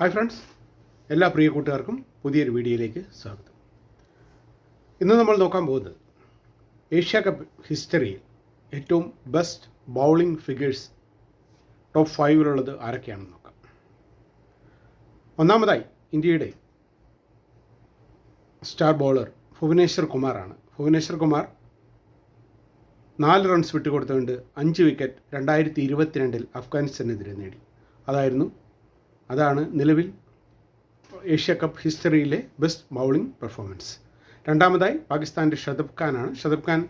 Hi friends, എല്ലാ പ്രിയ കൂട്ടുകാർക്കും പുതിയൊരു വീഡിയോയിലേക്ക് സ്വാഗതം. ഇന്ന് നമ്മൾ നോക്കാൻ പോകുന്നത് ഏഷ്യ കപ്പ് ഹിസ്റ്ററിയിൽ ഏറ്റവും ബെസ്റ്റ് ബൗളിംഗ് ഫിഗേഴ്സ് ടോപ്പ് 5 ആരൊക്കെയാണെന്ന് നോക്കാം. ഒന്നാമതായി ഇന്ത്യയുടെ സ്റ്റാർ ബൗളർ ഭുവനേശ്വർ കുമാറാണ്. ഭുവനേശ്വർ കുമാർ 4 റൺസ് വിട്ടുകൊടുത്തുകൊണ്ട് 5 വിക്കറ്റ് 2022 അഫ്ഗാനിസ്ഥാനെതിരെ നേടി. അതാണ് നിലവിൽ ഏഷ്യ കപ്പ് ഹിസ്റ്ററിയിലെ ബെസ്റ്റ് ബൗളിംഗ് പെർഫോമൻസ്. രണ്ടാമതായി പാകിസ്ഥാൻ്റെ ഷദബ് ഖാനാണ്. ഷദബ് ഖാൻ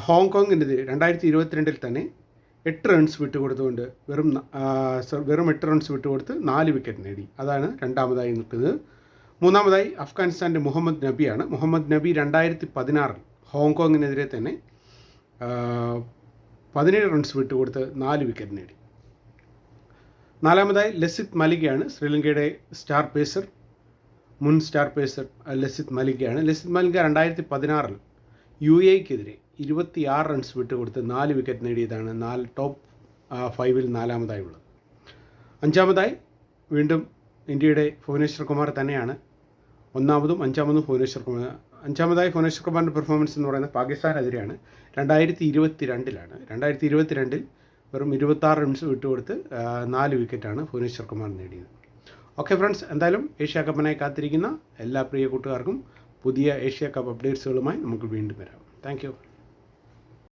ഹോങ്കോങ്ങിനെതിരെ 2022 തന്നെ 8 റൺസ് വിട്ടുകൊടുത്തുകൊണ്ട് വെറും 8 റൺസ് വിട്ടുകൊടുത്ത് 4 വിക്കറ്റ് നേടി. അതാണ് രണ്ടാമതായി നിൽക്കുന്നത്. മൂന്നാമതായി അഫ്ഗാനിസ്ഥാൻ്റെ മുഹമ്മദ് നബിയാണ്. മുഹമ്മദ് നബി 2016 ഹോങ്കോങ്ങിനെതിരെ തന്നെ 17 റൺസ് വിട്ടുകൊടുത്ത് 4 വിക്കറ്റ് നേടി. നാലാമതായി ലസിത് മലിംഗയാണ്. ശ്രീലങ്കയുടെ മുൻ സ്റ്റാർ പേസർ ലസിത് മലിംഗയാണ്. ലസിത് മലിംഗ 2016 UAEക്കെതിരെ 26 റൺസ് വിട്ടുകൊടുത്ത് 4 വിക്കറ്റ് നേടിയതാണ് ടോപ്പ് 5 നാലാമതായുള്ളത്. അഞ്ചാമതായി വീണ്ടും ഇന്ത്യയുടെ ഭുവനേശ്വർ കുമാർ തന്നെയാണ്. ഒന്നാമതും അഞ്ചാമതും ഭുവനേശ്വർ കുമാർ. അഞ്ചാമതായി ഭുവനേശ്വർ കുമാറിൻ്റെ പെർഫോമൻസ് എന്ന് പറയുന്നത് പാകിസ്ഥാനെതിരെയാണ്. 2022 2022 വെറും 26 റൺസ് വിട്ടുകൊടുത്ത് 4 വിക്കറ്റാണ് ഭുവനേശ്വർ കുമാർ നേടിയത്. ഓക്കെ ഫ്രണ്ട്സ്, എന്തായാലും ഏഷ്യ കപ്പിനായി കാത്തിരിക്കുന്ന എല്ലാ പ്രിയ കൂട്ടുകാർക്കും പുതിയ ഏഷ്യ കപ്പ് അപ്ഡേറ്റ്സുകളുമായി നമുക്ക് വീണ്ടും വരാം. Thank you.